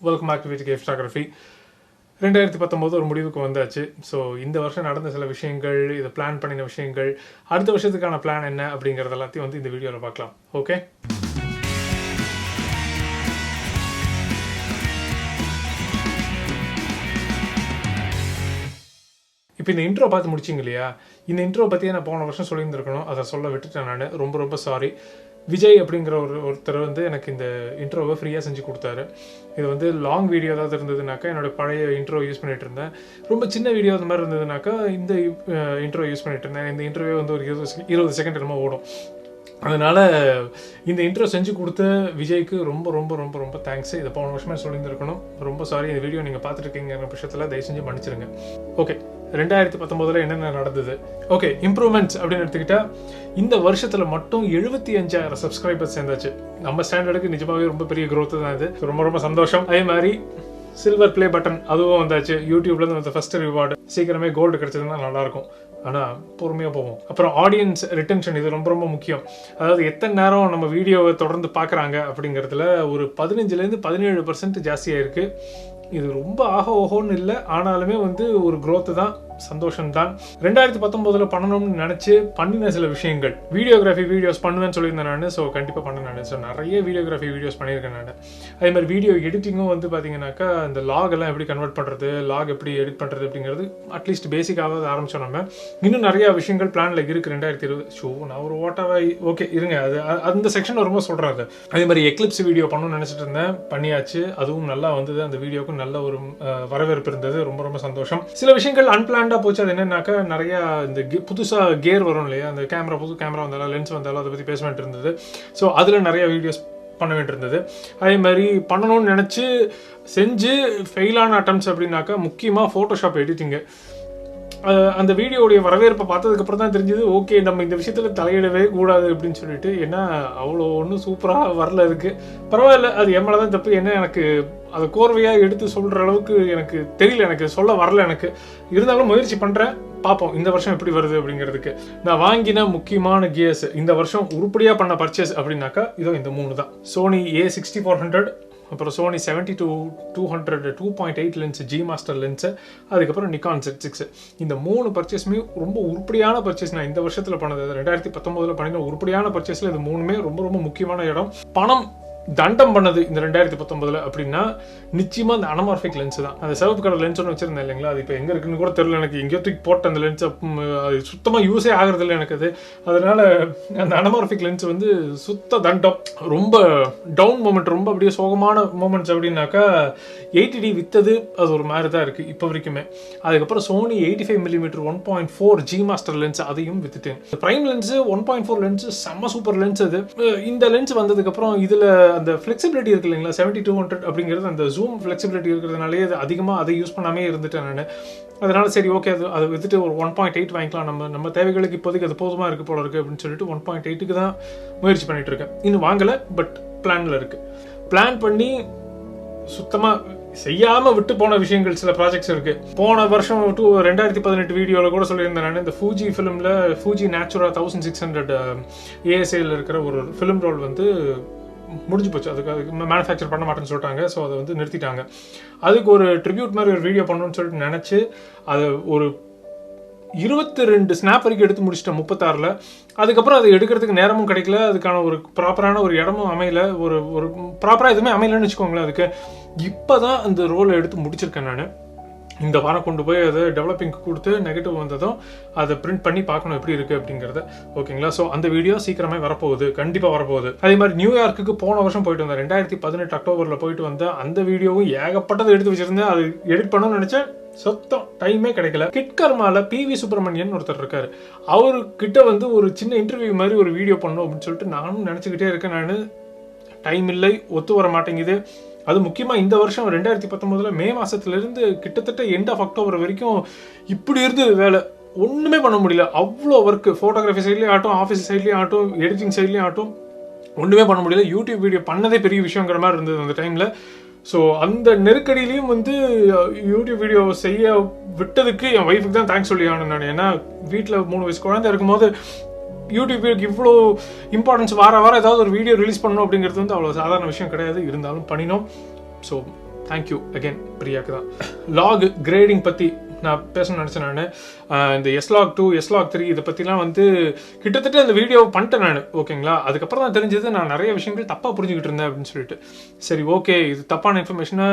Welcome back to Vijay photography. 2019 ஒரு முடிவுக்கு வந்தாச்சு. ஸோ இந்த வருஷம் நடந்த சில விஷயங்கள், இதை பிளான் பண்ணின விஷயங்கள், அடுத்த வருஷத்துக்கான பிளான் என்ன அப்படிங்கிறது எல்லாத்தையும் வந்து இந்த வீடியோவில் பார்க்கலாம். ஓகே, இப்போ இந்த இன்ட்ரோ பார்த்து முடிச்சிங்க இல்லையா? இந்த இன்ட்ரோ பற்றியே நான் போன வருஷம் சொல்லியிருந்திருக்கணும், அதை சொல்ல விட்டுட்டேன் நான். ரொம்ப சாரி. விஜய் அப்படிங்கிற ஒருத்தர் வந்து எனக்கு இந்த இன்ட்ரோவை ஃப்ரீயாக செஞ்சு கொடுத்தாரு. இது வந்து லாங் வீடியோ ஏதாவது இருந்ததுனாக்கா என்னோடய பழைய இன்ட்ரோ யூஸ் பண்ணிகிட்டு இருந்தேன். ரொம்ப சின்ன வீடியோ அந்த மாதிரி இருந்ததுனாக்கா இந்த இன்ட்ரோ யூஸ் பண்ணிகிட்டு இருந்தேன். இந்த இன்ட்ரோவே வந்து ஒரு 20 செகண்ட் என்னமோ ஓடும். அதனால் இந்த இன்ட்ரோ செஞ்சு கொடுத்த விஜய்க்கு ரொம்ப தேங்க்ஸ். இதை போன வருஷமே சொல்லியிருந்திருக்கணும். ரொம்ப சாரி. இந்த வீடியோ நீங்கள் பார்த்துருக்கீங்கிற பட்சத்தில் தயவு செஞ்சு மன்னிச்சிருங்க. ஓகே, 2019 என்னென்ன நடந்தது? ஓகே, இம்ப்ரூவ்மெண்ட்ஸ் அப்படின்னு எடுத்துக்கிட்டால் இந்த வருஷத்தில் மட்டும் 75,000 சப்ஸ்கிரைபர்ஸ் சேர்ந்தாச்சு. நம்ம ஸ்டாண்டர்டுக்கு நிஜமாகவே ரொம்ப பெரிய growth தான் இது. ரொம்ப சந்தோஷம். அதே மாதிரி சில்வர் ப்ளே பட்டன் அதுவும் வந்தாச்சு. யூடியூப்லேருந்து வந்த ஃபர்ஸ்ட் ரிவார்டு. சீக்கிரமே கோல்டு கிடைச்சதுன்னா நல்லாயிருக்கும், ஆனால் பொறுமையாக போவோம். அப்புறம் ஆடியன்ஸ் ரிட்டென்ஷன், இது ரொம்ப முக்கியம். அதாவது எத்தனை நேரம் நம்ம வீடியோவை தொடர்ந்து பார்க்குறாங்க அப்படிங்கிறதுல ஒரு 15% 17% ஜாஸ்தியாக இருக்குது. இது ரொம்ப ஓஹோன்னு இல்லை, ஆனாலுமே வந்து ஒரு growth தான், சந்தோஷம்தான். 2019 பண்ணணும்னு நினச்சி பண்ணின சில விஷயங்கள், வீடியோகிராஃபி வீடியோஸ் பண்ணுவேன்னு சொல்லியிருந்தேன் நான். ஸோ கண்டிப்பாக பண்ண நினச்சேன். நிறைய வீடியோகிராஃபி வீடியோஸ் பண்ணியிருக்கேன் நான். அதே மாதிரி வீடியோ எடிட்டிங்கும் வந்து பார்த்தீங்கன்னாக்கா இந்த லாக் எல்லாம் எப்படி கன்வெர்ட் பண்ணுறது, லாக் எப்படி எடிட் பண்ணுறது அப்படிங்கிறது அட்லீஸ்ட் பேசிக்காவது ஆரம்பித்தோம் நம்ம. இன்னும் நிறையா விஷயங்கள் பிளானில் இருக்குது 2020. ஸோ நான் ஒரு ஓகே இருங்க, அது அந்த செக்ஷன் ரொம்ப சொல்கிறாரு. அதே மாதிரி எக்லிப்ஸ் வீடியோ பண்ணணும்னு நினச்சிட்டு இருந்தேன், பண்ணியாச்சு. அதுவும் நல்லா வந்தது. அந்த வீடியோக்கும் நல்ல ஒரு வரவேற்பு இருந்தது. ரொம்ப சந்தோஷம். சில விஷயங்கள் அன்பிளான்டாக போச்சு. அது என்னன்னாக்கா நிறைய இந்த புதுசாக கேர் வரும் இல்லையா, அந்த புது கேமரா வந்தாலும் லென்ஸ் வந்தாலும் அதை பற்றி பேச வேண்டிட்டு இருந்தது. ஸோ அதில் நிறைய வீடியோஸ் பண்ண வேண்டியிருந்தது. அதே மாதிரி பண்ணணும்னு நினச்சி செஞ்சு ஃபெயிலான அட்டம்ஸ் அப்படின்னாக்கா முக்கியமாக ஃபோட்டோஷாப் எடிட்டிங்கு. அந்த வீடியோடைய வரவேற்பை பார்த்ததுக்கப்புறம் தான் தெரிஞ்சது, ஓகே நம்ம இந்த விஷயத்தில் தலையிடவே கூடாது அப்படின்னு சொல்லிட்டு. ஏன்னா அவ்வளோ ஒன்றும் சூப்பராக வரல. இருக்குது பரவாயில்ல, அது என் மேலே தான் தப்பு. என்ன எனக்கு அதை கோர்வையாக எடுத்து சொல்கிற அளவுக்கு எனக்கு தெரியல, எனக்கு சொல்ல வரல. எனக்கு இருந்தாலும் முயற்சி பண்ணுறேன், பார்ப்போம் இந்த வருஷம் எப்படி வருது அப்படிங்கிறதுக்கு. நான் வாங்கின முக்கியமான கியர்ஸ், இந்த வருஷம் உருப்படியாக பண்ண பர்ச்சேஸ் அப்படின்னாக்கா இதோ இந்த 3 தான். சோனி A6400, அப்புறம் Sony 70-200 2.8 lens G master lens, அதுக்கப்புறம் நிக்கான் Z6. இந்த 3 பர்ச்சேஸுமே ரொம்ப உருப்படியான பர்ச்சேஸ். நான் இந்த வருஷத்தில் பண்ணது, 2019 பண்ணின உருப்படியான பர்ச்சேஸில் இது 3மே ரொம்ப முக்கியமான இடம். பணம் தண்டம் பண்ணது இந்த 2019 அப்படின்னா நிச்சயமாக அந்த அனமார்பிக் லென்ஸ் தான். அந்த சிவப்பு கலர் லென்ஸ் ஒன்று வச்சிருந்தேன் இல்லைங்களா, அது இப்போ எங்கே இருக்குன்னு கூட தெரியல எனக்கு. எங்கேயோ தூக்கி போட்ட அந்த லென்ஸை, அது சுத்தமாக யூஸே ஆகிறது இல்லை எனக்கு அது. அதனால் அந்த அனமார்பிக் லென்ஸ் வந்து சுத்த தண்டம். ரொம்ப டவுன் மூமெண்ட், ரொம்ப அப்படியே சோகமான மூமெண்ட்ஸ் அப்படின்னாக்கா 80D விற்றது அது ஒரு மாதிரி தான் இருக்குது இப்போ வரைக்குமே. அதுக்கப்புறம் Sony 85mm 1.4 G master lens, அதையும் விற்றுட்டேன். ப்ரைம் லென்ஸு 1.4 லென்ஸு செம்ம சூப்பர் லென்ஸ் அது. இந்த லென்ஸ் வந்ததுக்கப்புறம் இதில் அந்த ஃப்ளெக்சிபிலிட்டி இருக்கு இல்லைங்களா, 70-200 அப்படிங்கிறது அந்த ஜூம் ஃப்ளெக்சிபிலிட்டி இருக்கிறதுனாலே அதிகமாக அதை யூஸ் பண்ணாமே இருந்துட்டேன் நான். அதனால் சரி ஓகே, அதை வித்துட்டு ஒரு 1.8 வாங்கிக்கலாம், நம்ம தேவைகளுக்கு இப்போதைக்கு அது போதுமாக இருக்குது போல இருக்குது அப்படின்னு சொல்லிட்டு 1.8க்கு தான் முயற்சி பண்ணிகிட்டு இருக்கேன். இன்னும் வாங்கலை, பட் பிளானில் இருக்குது. பிளான் பண்ணி சுத்தமாக செய்யாமல் விட்டு போன விஷயங்கள், சில ப்ராஜெக்ட்ஸ் இருக்குது. போன வருஷம் 2018 வீடியோவில் கூட சொல்லியிருந்தேன் நான். இந்த ஃபூஜி ஃபிலிமில் ஃபூஜி நேச்சுரா 1600 ASAல இருக்கிற ஒரு ஃபிலிம் ரோல் வந்து முடிஞ்சு போச்சு. அதுக்கு மேனுஃபேக்சர் பண்ண மாட்டேன்னு சொல்லிட்டாங்க. ஸோ அதை வந்து நிறுத்திட்டாங்க. அதுக்கு ஒரு ட்ரிபியூட் மாதிரி ஒரு வீடியோ பண்ணணும்னு சொல்லிட்டு நினச்சி அதை ஒரு 22 ஸ்னாப் வரைக்கும் எடுத்து முடிச்சிட்டேன் 36ல். அதுக்கப்புறம் அதை எடுக்கிறதுக்கு நேரமும் கிடைக்கல, அதுக்கான ஒரு ப்ராப்பரான ஒரு இடமும் அமையல, ஒரு ப்ராப்பராக எதுவுமே அமையலன்னு வச்சுக்கோங்களேன். அதுக்கு இப்போ தான் அந்த ரோலை எடுத்து முடிச்சிருக்கேன் நான். இந்த வாரம் கொண்டு போய் அதை டெவலப்பிங்க்கு கொடுத்து நெகட்டிவ் வந்ததும் அதை பிரிண்ட் பண்ணி பார்க்கணும் எப்படி இருக்குது அப்படிங்கிறத. ஓகேங்களா? ஸோ அந்த வீடியோ சீக்கிரமே வரப்போகுது, கண்டிப்பாக வரப்போகுது. அதே மாதிரி நியூயார்க்குக்கு போன வருஷம் போயிட்டு வந்தேன், 2018 அக்டோபரில் போயிட்டு வந்தேன். அந்த வீடியோவும் ஏகப்பட்டதை எடுத்து வச்சுருந்தேன். அது எடிட் பண்ணணும்னு நினச்சேன், சுத்தம் டைமே கிடைக்கல. கிட்கர்மால PV சுப்பிரமணியன் ஒருத்தர் இருக்காரு. அவர்கிட்ட வந்து ஒரு சின்ன இன்டர்வியூ மாதிரி ஒரு வீடியோ பண்ணணும் அப்படின்னு சொல்லிட்டு நானும் நினச்சிக்கிட்டே இருக்கேன். நான் டைம் இல்லை, ஒத்து வர மாட்டேங்குது. அது முக்கியமாக இந்த வருஷம் 2019 மே மாதத்துலேருந்து கிட்டத்தட்ட எண்ட் ஆஃப் அக்டோபர் வரைக்கும் இப்படி இருந்தது வேலை. ஒன்றுமே பண்ண முடியல, அவ்வளோ ஒர்க்கு. ஃபோட்டோகிராஃபி சைட்லேயும் ஆகட்டும், ஆஃபீஸ் சைட்லேயும் ஆகட்டும், எடிட்டிங் சைட்லேயும் ஆகட்டும், ஒன்றுமே பண்ண முடியல. யூடியூப் வீடியோ பண்ணதே பெரிய விஷயங்கிற மாதிரி இருந்தது அந்த டைமில். ஸோ அந்த நெருக்கடியிலையும் வந்து யூடியூப் வீடியோ செய்ய விட்டதுக்கு என் ஒய்ஃபுக்கு தான் தேங்க்ஸ் சொல்லி ஆகணும் நான். ஏன்னா வீட்டில் 3 வயசு குழந்தை இருக்கும்போது யூடியூப்க்கு இவ்வளோ இம்பார்ட்டன்ஸ் வார வாரம் ஏதாவது ஒரு வீடியோ ரிலீஸ் பண்ணணும் அப்படிங்கிறது வந்து அவ்வளோ சாதாரண விஷயம் கிடையாது. இருந்தாலும் பண்ணினோம். ஸோ தேங்க்யூ அகெயின் பிரியாக்கு தான். லாக் கிரேடிங் பற்றி நான் பேசணும்னு நினச்சேன். நான் இந்த S-Log2 S-Log3 இதை பற்றிலாம் வந்து கிட்டத்தட்ட அந்த வீடியோ பண்ணிட்டேன் நான். ஓகேங்களா, அதுக்கப்புறம் தான் தெரிஞ்சது நான் நிறைய விஷயங்கள் தப்பாக புரிஞ்சுக்கிட்டு இருந்தேன் அப்படின்னு சொல்லிட்டு. சரி ஓகே, இது தப்பான இன்ஃபர்மேஷனை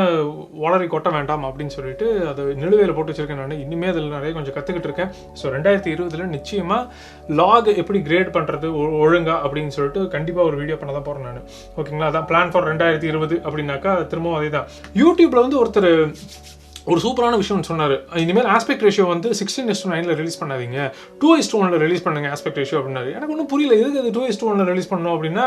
வளரி கொட்ட வேண்டாம் அப்படின்னு சொல்லிட்டு அதை நிலுவையில் போட்டு வச்சிருக்கேன் நான். இனிமேல் அதில் நிறைய கொஞ்சம் கற்றுக்கிட்டு இருக்கேன். ஸோ 2020 நிச்சயமாக லாக் எப்படி கிரேட் பண்ணுறது ஒழுங்கா அப்படின்னு சொல்லிட்டு கண்டிப்பாக ஒரு வீடியோ பண்ண தான் போகிறேன் நான். ஓகேங்களா, அதான் பிளான் ஃபார் 2020 அப்படின்னாக்கா திரும்பவும் அதே தான். யூடியூப்ல வந்து ஒருத்தர் ஒரு சூப்பரான விஷயம் சொன்னார். இனிமேல் ஆஸ்பெக்ட் ரேஷியோ வந்து 16:9 ரிலீஸ் பண்ணாதீங்க, 2:1 ரிலீஸ் பண்ணுங்க ஆஸ்பெக்ட் ரேஷியோ அப்படின்னாரு. எனக்கு ஒன்றும் புரியல, எதுக்கு அது 2:1 ரிலீஸ் பண்ணணும் அப்படின்னா.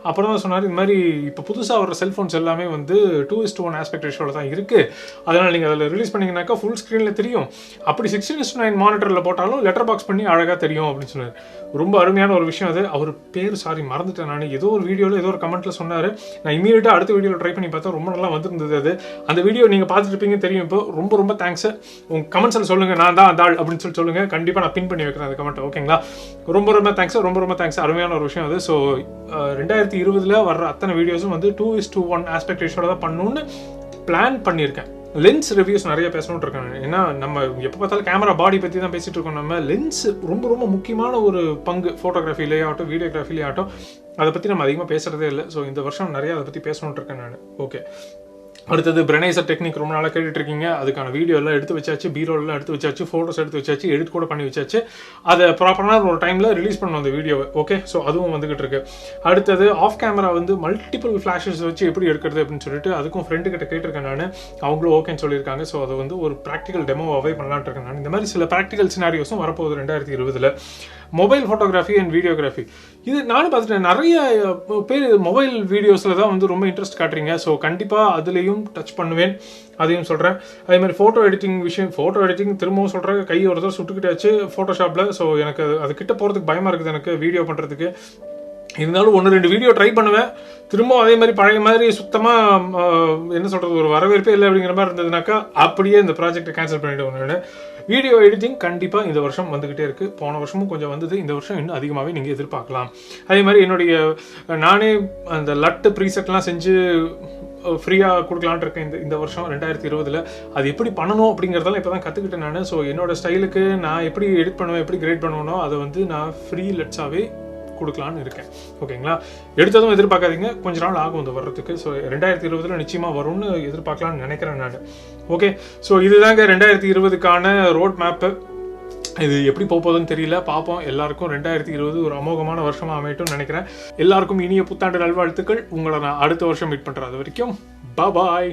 அப்புறம் தான் சொன்னார், இது மாதிரி இப்போ புதுசாக வர செல்ஃபோன்ஸ் எல்லாமே வந்து 2:1 ஆஸ்பெக்ட் ரேஷியோவில் தான் இருக்குது, அதனால் நீங்கள் அதில் ரிலீஸ் பண்ணிங்கனாக்கா ஃபுல் ஸ்க்ரீனில் தெரியும், அப்படி 16:9 மானிட்டரில் போட்டாலும் லெட்டர் பாக்ஸ் பண்ணி அழகாக தெரியும் அப்படின்னு சொன்னார். ரொம்ப அருமையான ஒரு விஷயம் அது. அவர் பேர் மறந்துட்டேன் நான். ஏதோ ஒரு வீடியோவில் ஏதோ ஒரு கமெண்ட்டில் சொன்னார். நான் இமீடியட்டாக அடுத்த வீடியோவில் ட்ரை பண்ணி பார்த்தா ரொம்ப நல்லா வந்திருந்தது அது. அந்த வீடியோ நீங்கள் பார்த்துட்டு இருப்பீங்க தெரியும். இப்போ ரொம்ப ரொம்ப தேங்க்ஸ். உங்கள் கமெண்ட்ஸில் சொல்லுங்கள், நான் தான் அந்த ஆள் அப்படின்னு சொல்லுங்கள். கண்டிப்பாக நான் பின் பண்ணி வைக்கிறேன் அந்த கமெண்ட். ஓகேங்களா, ரொம்ப ரொம்ப தேங்க்ஸ், ரொம்ப ரொம்ப தேங்க்ஸ். அருமையான ஒரு விஷயம் அது. ஸோ 2020 வர்ற அத்தனை வீடியோஸும் வந்து 2:1 ஆஸ்பெக்ட் ரேஷியோட தான் பண்ணணும்னு பிளான் பண்ணியிருக்கேன். லென்ஸ் ரிவ்யூஸ் நிறைய பேசணும்னு இருக்கேன். ஏன்னா நம்ம எப்போ பார்த்தாலும் கேமரா பாடி பற்றி தான் பேசிகிட்டு இருக்கோம். நம்ம லென்ஸ் ரொம்ப ரொம்ப முக்கியமான ஒரு பங்கு ஃபோட்டோகிராஃபிலே ஆகட்டும் வீடியோகிராஃபிலே ஆகட்டும், அதை பற்றி நம்ம அதிகமாக பேசுகிறதே இல்லை. ஸோ இந்த வருஷம் நிறையா அதை பற்றி பேசணுன்ட்டு இருக்கேன் நான். ஓகே, அடுத்தது பிரனேசர் டெக்னிக் ரொம்ப நாளாக கேட்டுட்டு இருக்கீங்க. அதுக்கான வீடியோ எல்லாம் எடுத்து வச்சாச்சு, பீரோலாம் எடுத்து வச்சாச்சு, ஃபோட்டோஸ் எடுத்து வச்சாச்சு, எடிட் கூட பண்ணி வச்சாச்சு. அதை ப்ராப்பரான ஒரு டைமில் ரிலீஸ் பண்ணணும் அந்த வீடியோவை. ஓகே, ஸோ அதுவும் வந்துகிட்டு இருக்கு. அடுத்தது ஆஃப் கேமரா வந்து மல்டிபிள் ஃப்ளாஷஸ் வச்சு எப்படி எடுக்கிறது அப்படின்னு சொல்லிட்டு அதுக்கும் ஃப்ரெண்டு கிட்ட கேட்டிருக்கேன் நான். அவங்களும் ஓகேன்னு சொல்லியிருக்காங்க. ஸோ அதை வந்து ஒரு ப்ராக்டிக்கல் டெமோவாகவே பண்ணலான்ட்டு இருக்கேன் நான். இந்த மாதிரி சில ப்ராக்டிக்கல் சினாரியோஸும் வரப்போகுது 2020. மொபைல் ஃபோட்டோகிராஃபி அண்ட் வீடியோகிராஃபி இது நானும் பார்த்துட்டேன். நிறைய பேர் மொபைல் வீடியோஸில் தான் வந்து ரொம்ப இன்ட்ரெஸ்ட் காட்டுறீங்க. ஸோ கண்டிப்பாக அதுலேயும் டச் பண்ணுவேன், அதையும் சொல்கிறேன். அதே மாதிரி ஃபோட்டோ எடிட்டிங் திரும்பவும் சொல்கிறேன். கை ஒரு தடவை சுட்டுக்கிட்டாச்சு ஃபோட்டோஷாப்பில். ஸோ எனக்கு அது கிட்ட போகிறதுக்கு பயமாக இருக்குது எனக்கு வீடியோ பண்ணுறதுக்கு. இருந்தாலும் 1-2 வீடியோ ட்ரை பண்ணுவேன். திரும்பவும் அதே மாதிரி பழைய மாதிரி சுத்தமாக என்ன சொல்கிறது, ஒரு வரவேற்பே இல்லை அப்படிங்கிற மாதிரி இருந்ததுனாக்கா அப்படியே இந்த ப்ராஜெக்டை கேன்சல் பண்ணிவிடுவேன் நான். வீடியோ எடிட்டிங் கண்டிப்பாக இந்த வருஷம் வந்துக்கிட்டே இருக்குது. போன வருஷமும் கொஞ்சம் வந்தது, இந்த வருஷம் இன்னும் அதிகமாகவே நீங்கள் எதிர்பார்க்கலாம். அதே மாதிரி என்னுடைய நானே அந்த லட்டு ப்ரீசெட்லாம் செஞ்சு ஃப்ரீயாக கொடுக்கலான்ட்டு இருக்கேன் இந்த வருஷம் 2020. அது எப்படி பண்ணணும் அப்படிங்கிறதெல்லாம் இப்போ தான் கற்றுக்கிட்டேன் நான். ஸோ என்னோடய ஸ்டைலுக்கு நான் எப்படி எடிட் பண்ணுவேன், எப்படி கிரேட் பண்ணுவேனோ அதை வந்து நான் ஃப்ரீ லெட்ஸாகவே கொடுக்கலான்னு இருக்கேன். ஓகேங்களா, எடுத்ததும் எதிர்பார்க்காதீங்க, கொஞ்ச நாள் ஆகும் அது வர்றதுக்கு. ஸோ 2020 நிச்சயமாக வரும்னு எதிர்பார்க்கலான்னு நினைக்கிறேன் நான். ஓகே, ஸோ இதுதாங்க 2020க்கான ரோட் மேப்பு. இது எப்படி போகுதுன்னு தெரியல, பார்ப்போம். எல்லாருக்கும் 2020 ஒரு அமோகமான வருஷமாக அமையட்டும்னு நினைக்கிறேன். எல்லாருக்கும் இனிய புத்தாண்டு நல்வாழ்த்துக்கள். உங்களை நான் அடுத்த வருஷம் மீட் பண்ணுறேன். அது வரைக்கும் பாய்.